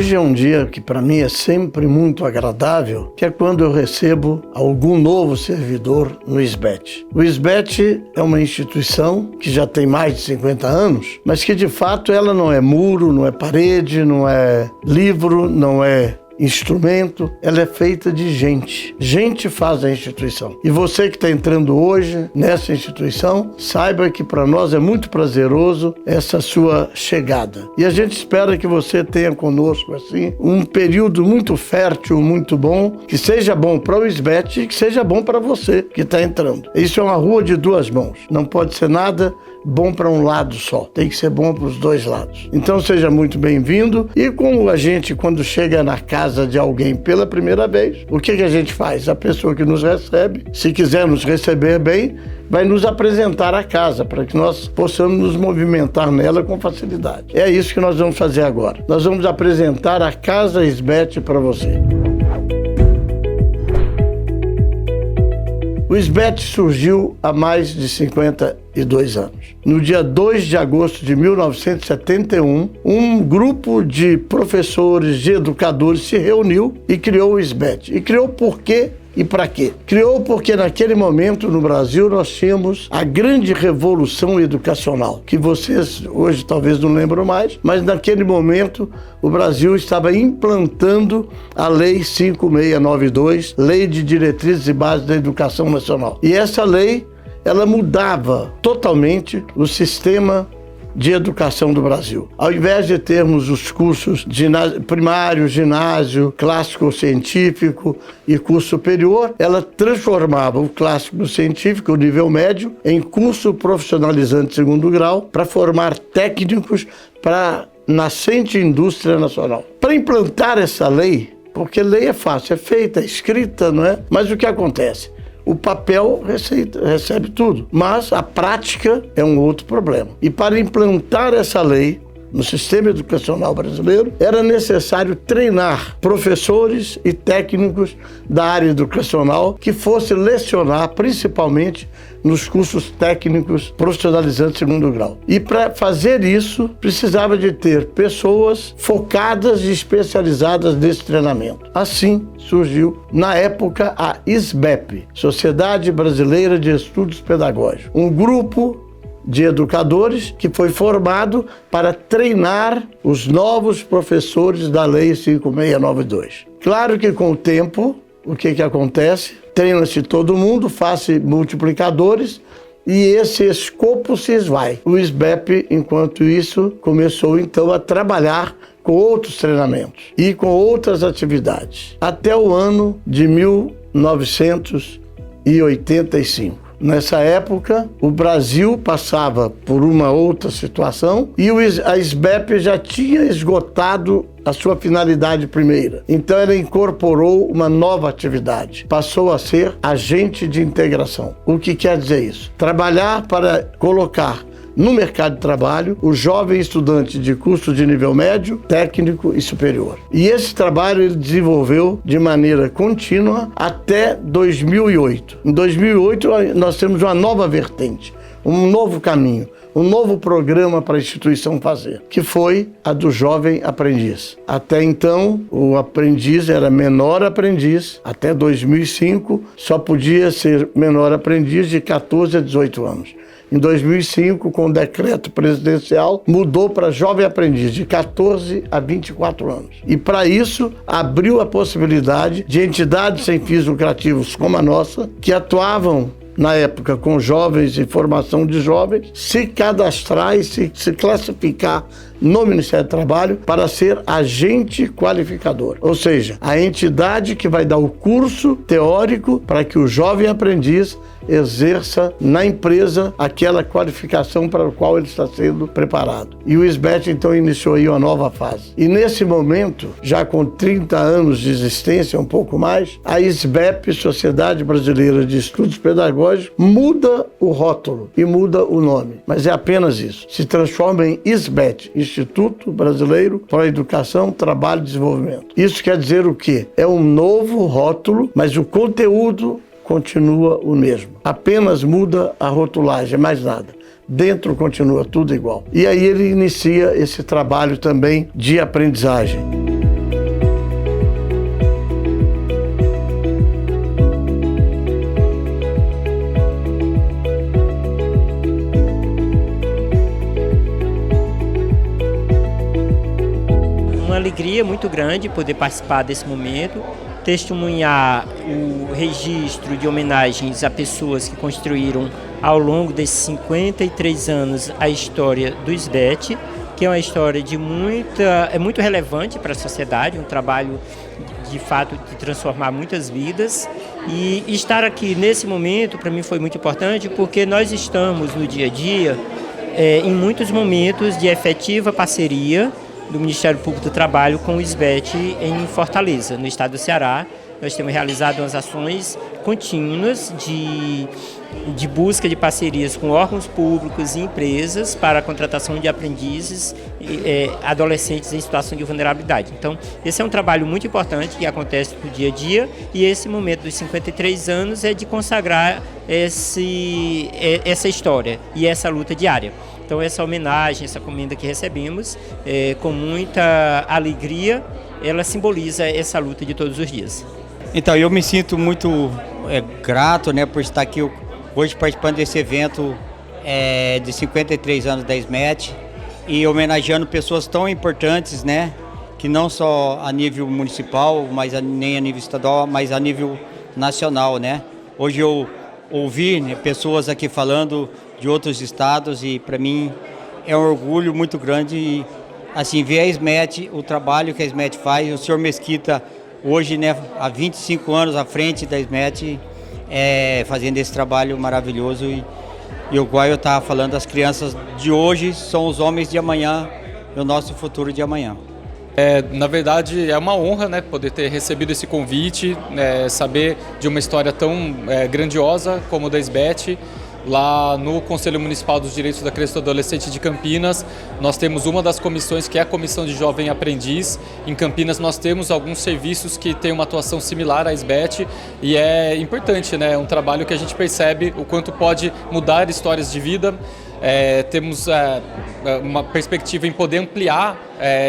Hoje é um dia que para mim é sempre muito agradável, que é quando eu recebo algum novo servidor no SBET. O SBET é uma instituição que já tem mais de 50 anos, mas que de fato ela não é muro, não é parede, não é livro, não é instrumento, ela é feita de gente. Gente faz a instituição. E você que está entrando hoje nessa instituição, saiba que para nós é muito prazeroso essa sua chegada. E a gente espera que você tenha conosco assim um período muito fértil, muito bom, que seja bom para o SBET e que seja bom para você que está entrando. Isso é uma rua de duas mãos. Não pode ser nada bom para um lado só, tem que ser bom para os dois lados. Então seja muito bem-vindo. E como a gente, quando chega na casa de alguém pela primeira vez, o que a gente faz? A pessoa que nos recebe, se quiser nos receber bem, vai nos apresentar a casa para que nós possamos nos movimentar nela com facilidade. É isso que nós vamos fazer agora. Nós vamos apresentar a Casa SBET para você. O SBET surgiu há mais de 52 anos. No dia 2 de agosto de 1971, um grupo de professores, de educadores se reuniu e criou o SBET. E criou por quê? E para quê? Criou porque naquele momento no Brasil nós tínhamos a grande revolução educacional, que vocês hoje talvez não lembram mais, mas naquele momento o Brasil estava implantando a Lei 5692, Lei de Diretrizes e Bases da Educação Nacional. E essa lei, ela mudava totalmente o sistema de educação do Brasil. Ao invés de termos os cursos primário, ginásio, clássico científico e curso superior, ela transformava o clássico científico, o nível médio, em curso profissionalizante de segundo grau para formar técnicos para a nascente indústria nacional. Para implantar essa lei, porque lei é fácil, é feita, é escrita, não é? Mas o que acontece? O papel recebe tudo, mas a prática é um outro problema. E para implantar essa lei no sistema educacional brasileiro, era necessário treinar professores e técnicos da área educacional que fossem lecionar principalmente nos cursos técnicos profissionalizantes de segundo grau. E para fazer isso, precisava de ter pessoas focadas e especializadas nesse treinamento. Assim surgiu, na época, a SBEP, Sociedade Brasileira de Estudos Pedagógicos, um grupo de educadores que foi formado para treinar os novos professores da Lei 5692. Claro que com o tempo, o que acontece? Treina-se todo mundo, faz-se multiplicadores e esse escopo se esvai. O SBEP, enquanto isso, começou então a trabalhar com outros treinamentos e com outras atividades, até o ano de 1985. Nessa época, o Brasil passava por uma outra situação e a SBEP já tinha esgotado a sua finalidade primeira. Então ela incorporou uma nova atividade. Passou a ser agente de integração. O que quer dizer isso? Trabalhar para colocar no mercado de trabalho o jovem estudante de curso de nível médio, técnico e superior. E esse trabalho ele desenvolveu de maneira contínua até 2008. Em 2008 nós temos uma nova vertente, um novo caminho, um novo programa para a instituição fazer, que foi a do jovem aprendiz. Até então, o aprendiz era menor aprendiz, até 2005 só podia ser menor aprendiz de 14 a 18 anos. Em 2005, com o decreto presidencial, mudou para jovem aprendiz de 14 a 24 anos. E para isso, abriu a possibilidade de entidades sem fins lucrativos como a nossa, que atuavam na época com jovens e formação de jovens, se cadastrar e se classificar no Ministério do Trabalho para ser agente qualificador. Ou seja, a entidade que vai dar o curso teórico para que o jovem aprendiz exerça na empresa aquela qualificação para a qual ele está sendo preparado. E o SBET então iniciou aí uma nova fase. E nesse momento, já com 30 anos de existência, um pouco mais, a SBEP, Sociedade Brasileira de Estudos Pedagógicos, muda o rótulo e muda o nome. Mas é apenas isso. Se transforma em SBET, Instituto Brasileiro para a Educação, Trabalho e Desenvolvimento. Isso quer dizer o quê? É um novo rótulo, mas o conteúdo continua o mesmo. Apenas muda a rotulagem, mais nada. Dentro continua tudo igual. E aí ele inicia esse trabalho também de aprendizagem. alegria muito grande poder participar desse momento, testemunhar o registro de homenagens a pessoas que construíram ao longo desses 53 anos a história do SBET, que é uma história muito relevante para a sociedade, um trabalho de fato de transformar muitas vidas. E estar aqui nesse momento para mim foi muito importante, porque nós estamos no dia a dia em muitos momentos de efetiva parceria do Ministério Público do Trabalho com o SBET em Fortaleza, no estado do Ceará. Nós temos realizado umas ações contínuas de busca de parcerias com órgãos públicos e empresas para a contratação de aprendizes adolescentes em situação de vulnerabilidade. Então, esse é um trabalho muito importante que acontece no dia a dia, e esse momento dos 53 anos é de consagrar essa história e essa luta diária. Então, essa homenagem, essa comenda que recebemos, com muita alegria, ela simboliza essa luta de todos os dias. Então, eu me sinto muito grato, né, por estar aqui hoje participando desse evento de 53 anos da SBET e homenageando pessoas tão importantes, né, que não só a nível municipal, nem a nível estadual, mas a nível nacional, né. Hoje eu ouvi, né, pessoas aqui falando de outros estados e para mim é um orgulho muito grande e, assim, ver a SBET, o trabalho que a SBET faz, o senhor Mesquita hoje, né, há 25 anos à frente da SBET, fazendo esse trabalho maravilhoso e igual eu estava falando, as crianças de hoje são os homens de amanhã, o nosso futuro de amanhã. Na verdade, é uma honra, né, poder ter recebido esse convite, saber de uma história tão grandiosa como a da SBET. Lá no Conselho Municipal dos Direitos da Criança e do Adolescente de Campinas, nós temos uma das comissões que é a Comissão de Jovem Aprendiz. Em Campinas nós temos alguns serviços que têm uma atuação similar à SBET e é importante, né? É um trabalho que a gente percebe o quanto pode mudar histórias de vida. Temos uma perspectiva em poder ampliar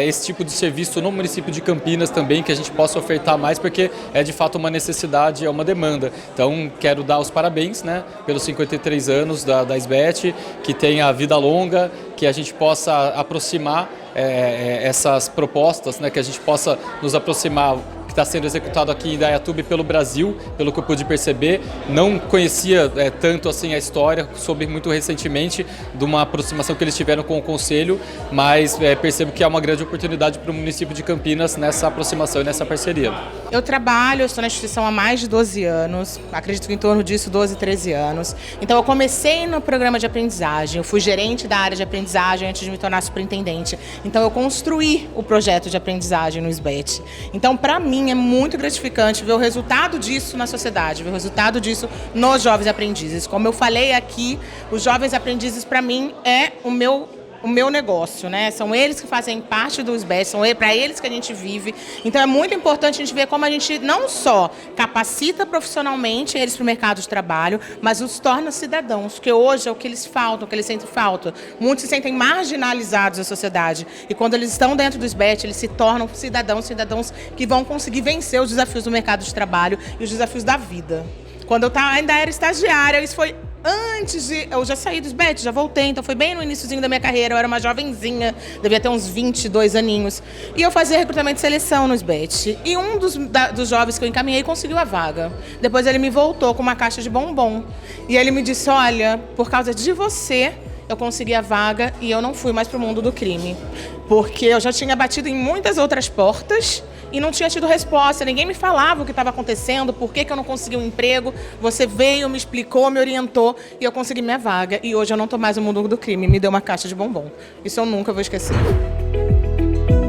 esse tipo de serviço no município de Campinas também, que a gente possa ofertar mais, porque é de fato uma necessidade, é uma demanda. Então quero dar os parabéns, né, pelos 53 anos da SBET, que tenha vida longa, que a gente possa aproximar essas propostas, né, que a gente possa nos aproximar, que está sendo executado aqui em Indaiatuba pelo Brasil, pelo que eu pude perceber. Não conhecia tanto assim a história, soube muito recentemente de uma aproximação que eles tiveram com o Conselho, mas percebo que há uma grande oportunidade para o município de Campinas nessa aproximação e nessa parceria. Eu estou na instituição há mais de 12 anos, acredito que em torno disso 12, 13 anos. Então eu comecei no programa de aprendizagem, eu fui gerente da área de aprendizagem antes de me tornar superintendente. Então eu construí o projeto de aprendizagem no SBET. Então para mim é muito gratificante ver o resultado disso na sociedade, ver o resultado disso nos jovens aprendizes. Como eu falei aqui, os jovens aprendizes para mim é o meu negócio, né? São eles que fazem parte do SBET, são para eles que a gente vive. Então é muito importante a gente ver como a gente não só capacita profissionalmente eles para o mercado de trabalho, mas os torna cidadãos, que hoje é o que eles faltam, o que eles sentem falta. Muitos se sentem marginalizados da sociedade e quando eles estão dentro do SBET, eles se tornam cidadãos que vão conseguir vencer os desafios do mercado de trabalho e os desafios da vida. Quando eu ainda era estagiária, isso foi eu já saí do SBET, já voltei, então foi bem no iniciozinho da minha carreira, eu era uma jovenzinha, devia ter uns 22 aninhos, e eu fazia recrutamento de seleção no SBET, e um dos jovens que eu encaminhei conseguiu a vaga. Depois ele me voltou com uma caixa de bombom, e ele me disse, olha, por causa de você, eu consegui a vaga e eu não fui mais para o mundo do crime, porque eu já tinha batido em muitas outras portas, e não tinha tido resposta, ninguém me falava o que estava acontecendo, por que eu não consegui um emprego. Você veio, me explicou, me orientou e eu consegui minha vaga. E hoje eu não estou mais no mundo do crime, me deu uma caixa de bombom. Isso eu nunca vou esquecer.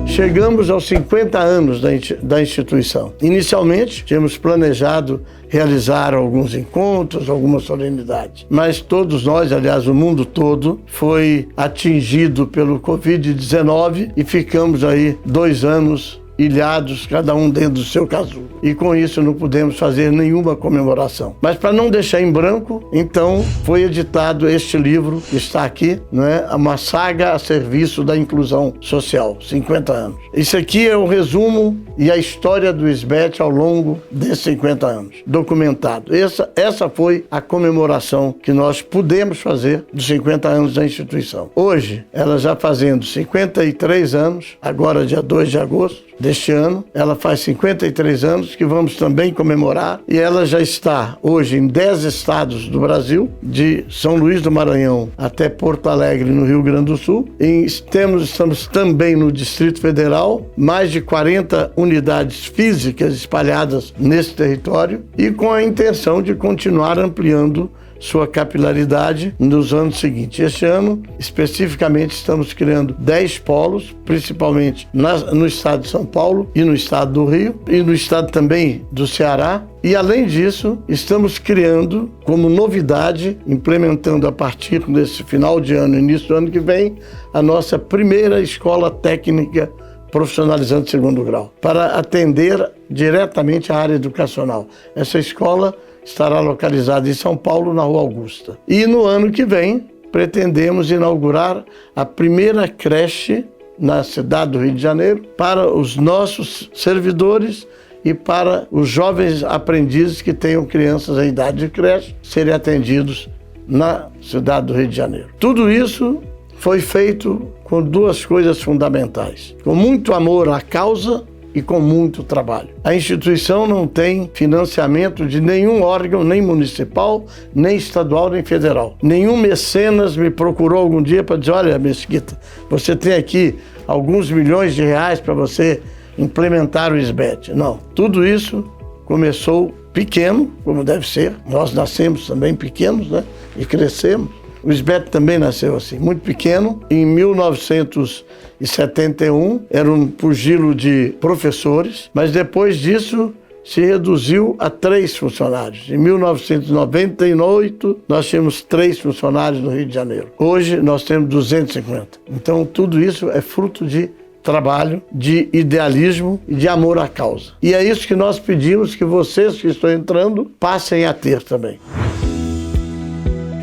Chegamos aos 50 anos da instituição. Inicialmente, tínhamos planejado realizar alguns encontros, algumas solenidades. Mas todos nós, aliás, o mundo todo, foi atingido pelo Covid-19 e ficamos aí 2 anos ilhados, cada um dentro do seu casulo. E com isso não pudemos fazer nenhuma comemoração. Mas para não deixar em branco, então foi editado este livro que está aqui, né? Uma saga a serviço da inclusão social, 50 anos. Isso aqui é o resumo e a história do SBET ao longo desses 50 anos, documentado. Essa foi a comemoração que nós pudemos fazer dos 50 anos da instituição. Hoje, ela já fazendo 53 anos, agora dia 2 de agosto deste ano, ela faz 53 anos que vamos também comemorar, e ela já está hoje em 10 estados do Brasil, de São Luís do Maranhão até Porto Alegre, no Rio Grande do Sul. Estamos também no Distrito Federal, mais de 40 unidades físicas espalhadas nesse território, e com a intenção de continuar ampliando sua capilaridade nos anos seguintes. Este ano, especificamente, estamos criando 10 polos, principalmente no estado de São Paulo e no estado do Rio, e no estado também do Ceará. E, além disso, estamos criando, como novidade, implementando a partir desse final de ano, início do ano que vem, a nossa primeira escola técnica profissionalizante de segundo grau, para atender diretamente a área educacional. Essa escola estará localizada em São Paulo, na Rua Augusta. E no ano que vem, pretendemos inaugurar a primeira creche na cidade do Rio de Janeiro para os nossos servidores e para os jovens aprendizes que tenham crianças em idade de creche serem atendidos na cidade do Rio de Janeiro. Tudo isso foi feito com duas coisas fundamentais: com muito amor à causa e com muito trabalho. A instituição não tem financiamento de nenhum órgão, nem municipal, nem estadual, nem federal. Nenhum mecenas me procurou algum dia para dizer: olha, Mesquita, você tem aqui alguns milhões de reais para você implementar o SBET. Não, tudo isso começou pequeno, como deve ser. Nós nascemos também pequenos, né? E crescemos. O SBET também nasceu assim, muito pequeno. Em 1971, era um pugilo de professores, mas depois disso se reduziu a 3 funcionários. Em 1998, nós tínhamos 3 funcionários no Rio de Janeiro. Hoje, nós temos 250. Então, tudo isso é fruto de trabalho, de idealismo e de amor à causa. E é isso que nós pedimos que vocês que estão entrando passem a ter também.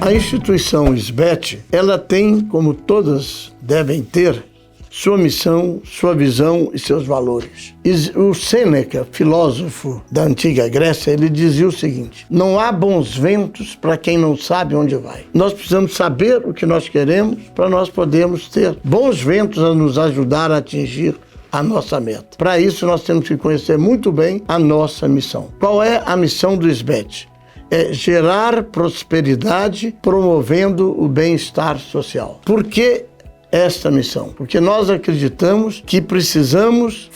A instituição SBET, ela tem, como todas devem ter, sua missão, sua visão e seus valores. O Sêneca, filósofo da antiga Grécia, ele dizia o seguinte: não há bons ventos para quem não sabe onde vai. Nós precisamos saber o que nós queremos para nós podermos ter bons ventos a nos ajudar a atingir a nossa meta. Para isso, nós temos que conhecer muito bem a nossa missão. Qual é a missão do SBET? É gerar prosperidade promovendo o bem-estar social. Por que esta missão? Porque nós acreditamos que precisamos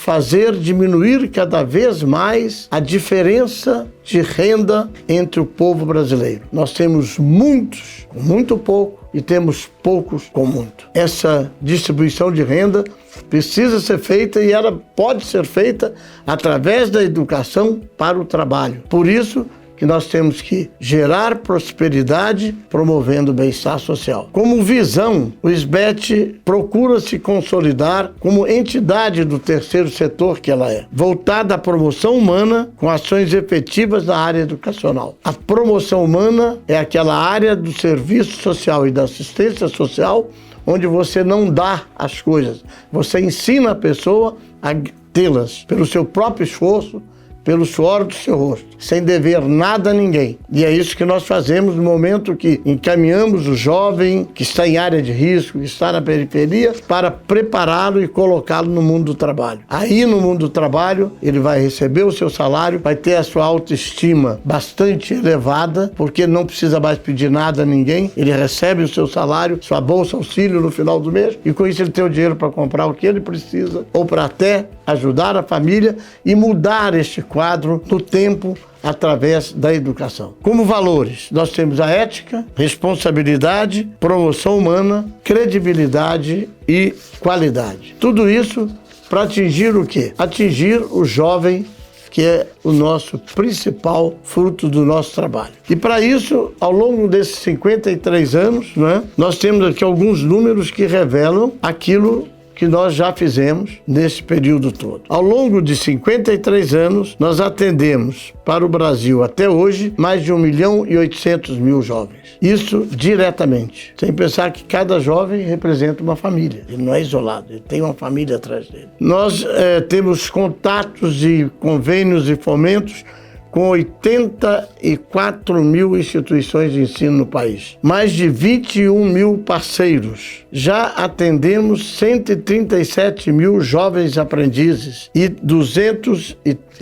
diminuir cada vez mais a diferença de renda entre o povo brasileiro. Nós temos muitos com muito pouco e temos poucos com muito. Essa distribuição de renda precisa ser feita, e ela pode ser feita através da educação para o trabalho. Por isso que nós temos que gerar prosperidade promovendo o bem-estar social. Como visão, o SBET procura se consolidar como entidade do terceiro setor que ela é, voltada à promoção humana com ações efetivas na área educacional. A promoção humana é aquela área do serviço social e da assistência social onde você não dá as coisas, você ensina a pessoa a tê-las pelo seu próprio esforço, pelo suor do seu rosto, sem dever nada a ninguém. E é isso que nós fazemos no momento que encaminhamos o jovem que está em área de risco, que está na periferia, para prepará-lo e colocá-lo no mundo do trabalho. Aí, no mundo do trabalho, ele vai receber o seu salário, vai ter a sua autoestima bastante elevada, porque não precisa mais pedir nada a ninguém, ele recebe o seu salário, sua bolsa auxílio no final do mês, e com isso ele tem o dinheiro para comprar o que ele precisa, ou para até ajudar a família e mudar este quadro no tempo através da educação. Como valores, nós temos a ética, responsabilidade, promoção humana, credibilidade e qualidade. Tudo isso para atingir o quê? Atingir o jovem, que é o nosso principal fruto do nosso trabalho. E para isso, ao longo desses 53 anos, nós temos aqui alguns números que revelam aquilo que nós já fizemos nesse período todo. Ao longo de 53 anos, nós atendemos para o Brasil até hoje mais de 1.800.000 jovens. Isso diretamente, sem pensar que cada jovem representa uma família. Ele não é isolado, ele tem uma família atrás dele. Nós temos contatos e convênios e fomentos com 84 mil instituições de ensino no país. Mais de 21 mil parceiros. Já atendemos 137 mil jovens aprendizes e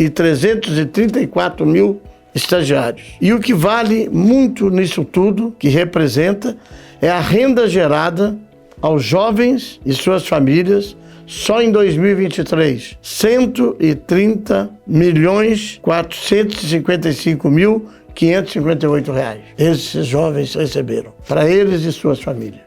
334 mil estagiários. E o que vale muito nisso tudo, que representa, é a renda gerada aos jovens e suas famílias. Só em 2023, 130.455.558 reais. Esses jovens receberam, para eles e suas famílias.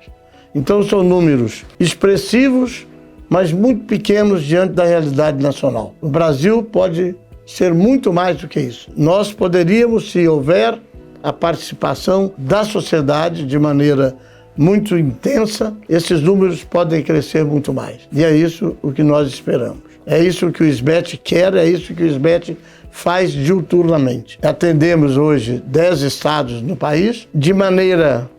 Então são números expressivos, mas muito pequenos diante da realidade nacional. O Brasil pode ser muito mais do que isso. Nós poderíamos, se houver a participação da sociedade de maneira muito intensa, esses números podem crescer muito mais. E é isso o que nós esperamos. É isso que o SBET quer, é isso que o SBET faz diuturnamente. Atendemos hoje 10 estados no país. De maneira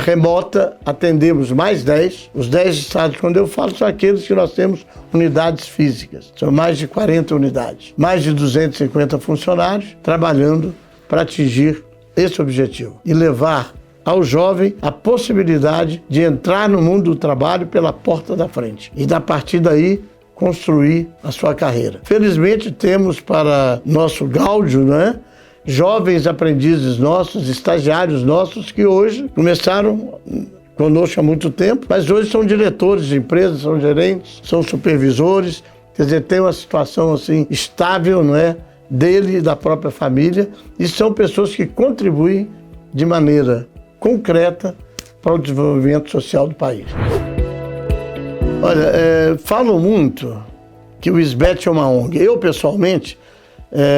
remota, atendemos mais 10. Os 10 estados, quando eu falo, são aqueles que nós temos unidades físicas. São mais de 40 unidades. Mais de 250 funcionários trabalhando para atingir esse objetivo e levar ao jovem a possibilidade de entrar no mundo do trabalho pela porta da frente e, a partir daí, construir a sua carreira. Felizmente, temos para nosso gáudio, jovens aprendizes nossos, estagiários nossos, que hoje começaram conosco há muito tempo, mas hoje são diretores de empresas, são gerentes, são supervisores, quer dizer, tem uma situação assim estável, dele e da própria família, e são pessoas que contribuem de maneira concreta para o desenvolvimento social do país. Olha, falam muito que o SBET é uma ONG. Eu, pessoalmente,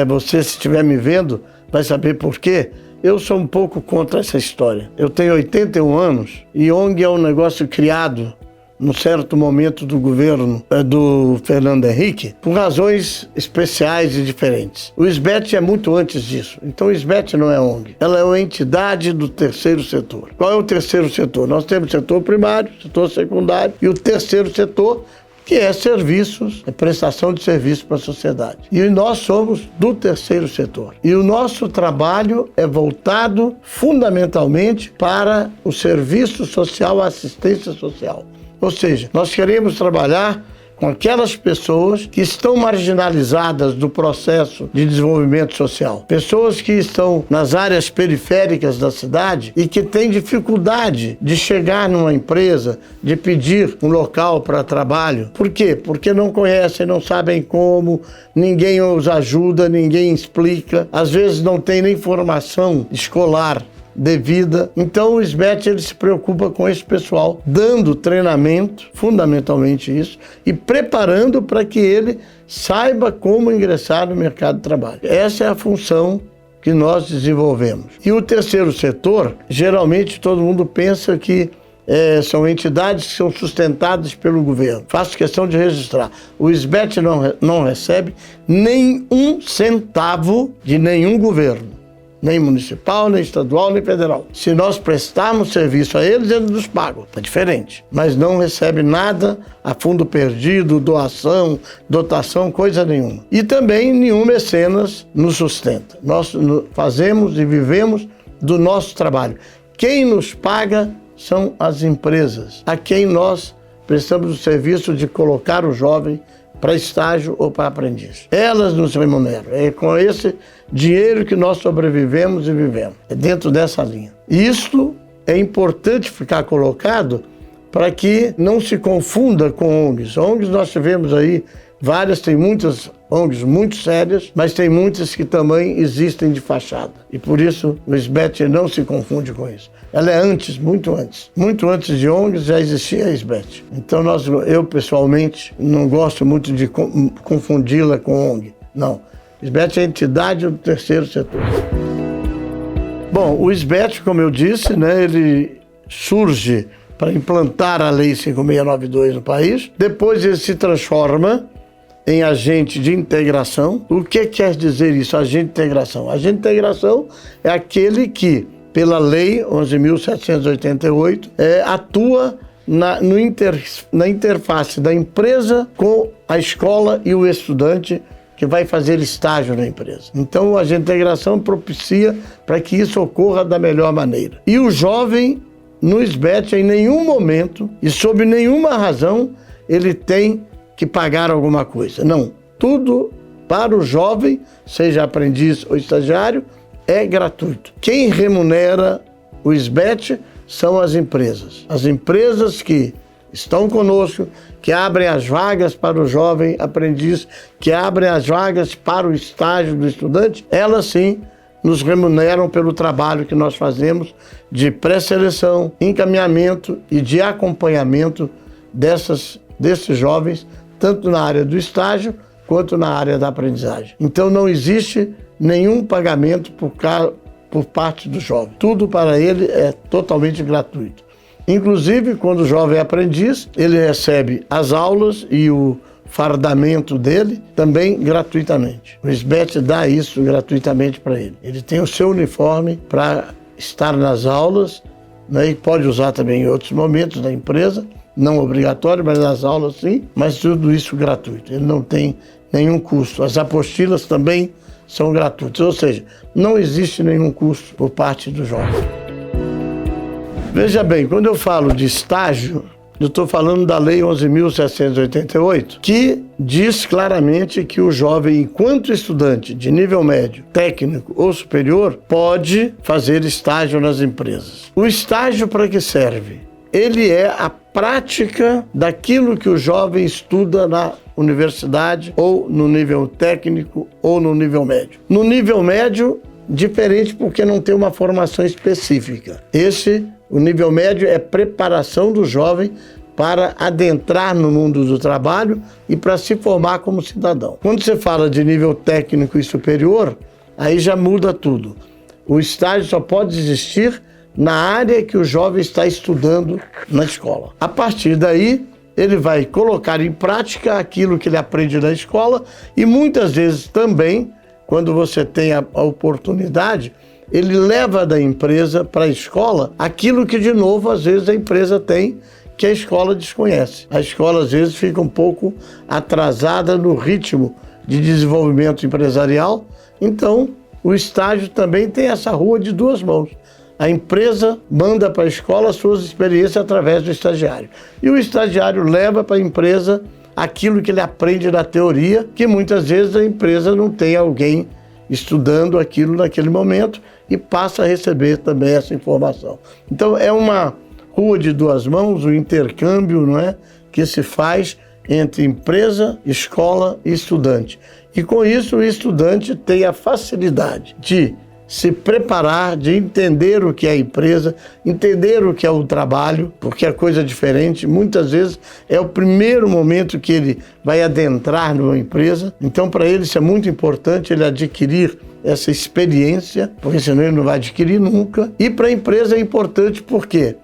você, se estiver me vendo, vai saber por quê. Eu sou um pouco contra essa história. Eu tenho 81 anos e ONG é um negócio criado num certo momento do governo do Fernando Henrique, por razões especiais e diferentes. O SBET é muito antes disso. Então o SBET não é ONG. Ela é uma entidade do terceiro setor. Qual é o terceiro setor? Nós temos o setor primário, setor secundário e o terceiro setor, que é serviços, prestação de serviços para a sociedade. E nós somos do terceiro setor. E o nosso trabalho é voltado fundamentalmente para o serviço social, a assistência social. Ou seja, nós queremos trabalhar com aquelas pessoas que estão marginalizadas do processo de desenvolvimento social. Pessoas que estão nas áreas periféricas da cidade e que têm dificuldade de chegar numa empresa, de pedir um local para trabalho. Por quê? Porque não conhecem, não sabem como, ninguém os ajuda, ninguém explica. Às vezes não tem nem formação escolar devida. Então o SBET ele se preocupa com esse pessoal, dando treinamento, fundamentalmente isso, e preparando para que ele saiba como ingressar no mercado de trabalho. Essa é a função que nós desenvolvemos. E o terceiro setor, geralmente todo mundo pensa que são entidades que são sustentadas pelo governo. Faço questão de registrar. O SBET não recebe nem um centavo de nenhum governo. Nem municipal, nem estadual, nem federal. Se nós prestarmos serviço a eles, eles nos pagam. É diferente. Mas não recebe nada a fundo perdido, doação, dotação, coisa nenhuma. E também nenhum mecenas nos sustenta. Nós fazemos e vivemos do nosso trabalho. Quem nos paga são as empresas, a quem nós prestamos o serviço de colocar o jovem para estágio ou para aprendiz. Elas nos remuneram. É com esse dinheiro que nós sobrevivemos e vivemos. É dentro dessa linha. Isto é importante ficar colocado para que não se confunda com ONGs. ONGs nós tivemos aí várias, tem muitas ONGs muito sérias, mas tem muitas que também existem de fachada. E por isso o SBET não se confunde com isso. Ela é antes, muito antes de ONGs já existia a SBET. Então eu pessoalmente não gosto muito de confundi-la com ONG. Não, o SBET é a entidade do terceiro setor. Bom, o SBET, como eu disse, ele surge para implantar a Lei 5692 no país. Depois ele se transforma em agente de integração. O que quer dizer isso, agente de integração? Agente de integração é aquele que, pela Lei 11.788, atua na interface da empresa com a escola e o estudante que vai fazer estágio na empresa. Então, o agente de integração propicia para que isso ocorra da melhor maneira. E o jovem, no SBET, em nenhum momento e sob nenhuma razão, ele tem que pagar alguma coisa. Não. Tudo para o jovem, seja aprendiz ou estagiário, é gratuito. Quem remunera o SBET são as empresas. As empresas que estão conosco, que abrem as vagas para o jovem aprendiz, que abrem as vagas para o estágio do estudante, elas sim nos remuneram pelo trabalho que nós fazemos de pré-seleção, encaminhamento e de acompanhamento desses jovens, tanto na área do estágio quanto na área da aprendizagem. Então não existe nenhum pagamento por parte do jovem. Tudo para ele é totalmente gratuito. Inclusive, quando o jovem é aprendiz, ele recebe as aulas e o fardamento dele também gratuitamente. O SBET dá isso gratuitamente para ele. Ele tem o seu uniforme para estar nas aulas, né, e pode usar também em outros momentos da empresa, não obrigatório, mas nas aulas sim, mas tudo isso gratuito. Ele não tem nenhum custo. As apostilas também são gratuitas, ou seja, não existe nenhum custo por parte do jovem. Veja bem, quando eu falo de estágio, eu estou falando da Lei 11.788, que diz claramente que o jovem, enquanto estudante de nível médio, técnico ou superior, pode fazer estágio nas empresas. O estágio para que serve? Ele é a prática daquilo que o jovem estuda na universidade, ou no nível técnico, ou no nível médio. No nível médio, diferente porque não tem uma formação específica. O nível médio é preparação do jovem para adentrar no mundo do trabalho e para se formar como cidadão. Quando você fala de nível técnico e superior, aí já muda tudo. O estágio só pode existir na área que o jovem está estudando na escola. A partir daí, ele vai colocar em prática aquilo que ele aprende na escola e muitas vezes também, quando você tem a oportunidade, ele leva da empresa para a escola aquilo que, de novo, às vezes a empresa tem que a escola desconhece. A escola, às vezes, fica um pouco atrasada no ritmo de desenvolvimento empresarial. Então, o estágio também tem essa rua de duas mãos. A empresa manda para a escola as suas experiências através do estagiário. E o estagiário leva para a empresa aquilo que ele aprende na teoria, que muitas vezes a empresa não tem alguém estudando aquilo naquele momento e passa a receber também essa informação. Então é uma rua de duas mãos, o intercâmbio, não é, que se faz entre empresa, escola e estudante. E com isso o estudante tem a facilidade de se preparar, de entender o que é a empresa, entender o que é o trabalho, porque é coisa diferente. Muitas vezes é o primeiro momento que ele vai adentrar numa empresa. Então, para ele, isso é muito importante, ele adquirir essa experiência, porque senão ele não vai adquirir nunca. E para a empresa é importante porque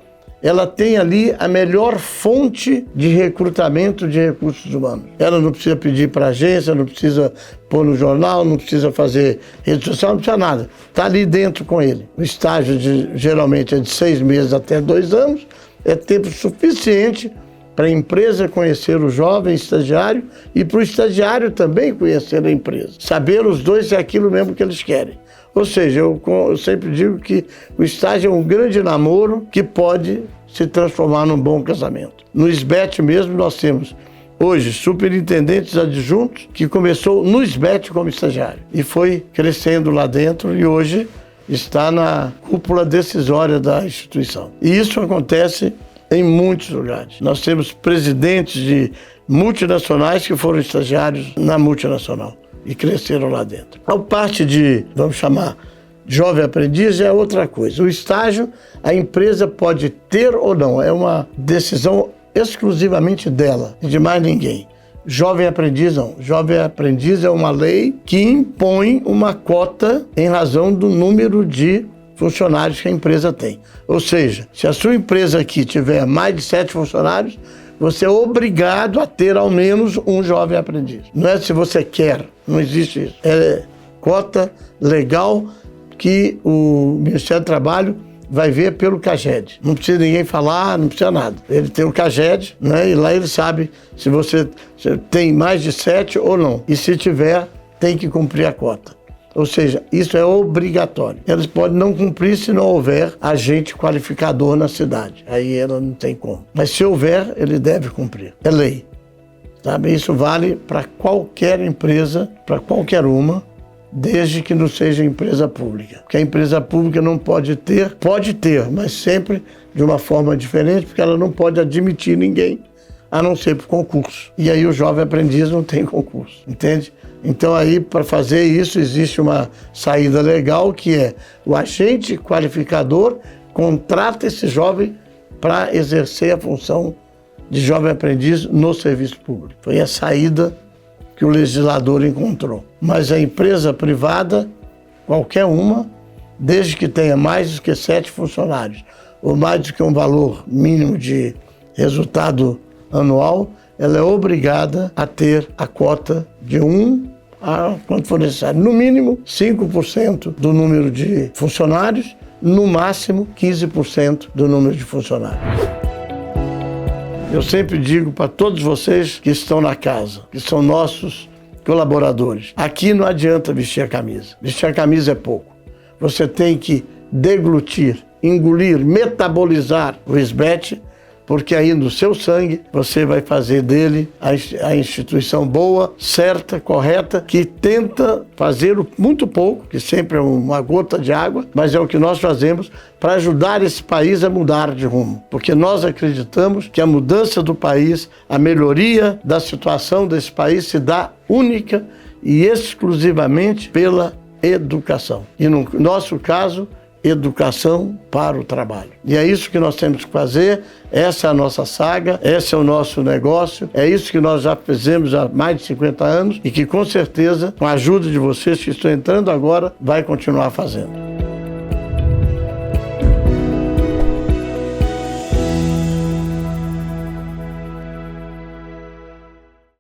ela tem ali a melhor fonte de recrutamento de recursos humanos. Ela não precisa pedir para a agência, não precisa pôr no jornal, não precisa fazer rede social, não precisa nada. Está ali dentro com ele. O estágio geralmente é de 6 meses até 2 anos, é tempo suficiente para a empresa conhecer o jovem estagiário e para o estagiário também conhecer a empresa. Saber os dois se é aquilo mesmo que eles querem. Ou seja, eu sempre digo que o estágio é um grande namoro que pode se transformar num bom casamento. No SBET mesmo nós temos hoje superintendentes adjuntos que começou no SBET como estagiário e foi crescendo lá dentro e hoje está na cúpula decisória da instituição. E isso acontece em muitos lugares. Nós temos presidentes de multinacionais que foram estagiários na multinacional e cresceram lá dentro. A parte de, vamos chamar, jovem aprendiz é outra coisa. O estágio, a empresa pode ter ou não, é uma decisão exclusivamente dela e de mais ninguém. Jovem aprendiz não. Jovem aprendiz é uma lei que impõe uma cota em razão do número de funcionários que a empresa tem. Ou seja, se a sua empresa aqui tiver mais de 7 funcionários, você é obrigado a ter ao menos um jovem aprendiz. Não é se você quer, não existe isso. É cota legal que o Ministério do Trabalho vai ver pelo CAGED. Não precisa ninguém falar, não precisa nada. Ele tem o CAGED, né? E lá ele sabe se você tem mais de 7 ou não. E se tiver, tem que cumprir a cota. Ou seja, isso é obrigatório. Eles podem não cumprir se não houver agente qualificador na cidade. Aí ela não tem como. Mas se houver, ele deve cumprir. É lei. Sabe? Isso vale para qualquer empresa, para qualquer uma, desde que não seja empresa pública. Porque a empresa pública não pode ter, mas sempre de uma forma diferente, porque ela não pode admitir ninguém, a não ser por concurso. E aí o jovem aprendiz não tem concurso, entende? Então aí, para fazer isso, existe uma saída legal, que é o agente qualificador contrata esse jovem para exercer a função de jovem aprendiz no serviço público. Foi a saída que o legislador encontrou. Mas a empresa privada, qualquer uma, desde que tenha mais do que 7 funcionários, ou mais do que um valor mínimo de resultado anual, ela é obrigada a ter a cota de 1 a quanto for necessário. No mínimo, 5% do número de funcionários, no máximo, 15% do número de funcionários. Eu sempre digo para todos vocês que estão na casa, que são nossos colaboradores, aqui não adianta vestir a camisa. Vestir a camisa é pouco. Você tem que deglutir, engolir, metabolizar o SBET, porque aí no seu sangue você vai fazer dele a instituição boa, certa, correta, que tenta fazer muito pouco, que sempre é uma gota de água, mas é o que nós fazemos para ajudar esse país a mudar de rumo. Porque nós acreditamos que a mudança do país, a melhoria da situação desse país se dá única e exclusivamente pela educação. E no nosso caso, educação para o trabalho. E é isso que nós temos que fazer, essa é a nossa saga, esse é o nosso negócio, é isso que nós já fizemos há mais de 50 anos e que com certeza, com a ajuda de vocês que estão entrando agora, vai continuar fazendo.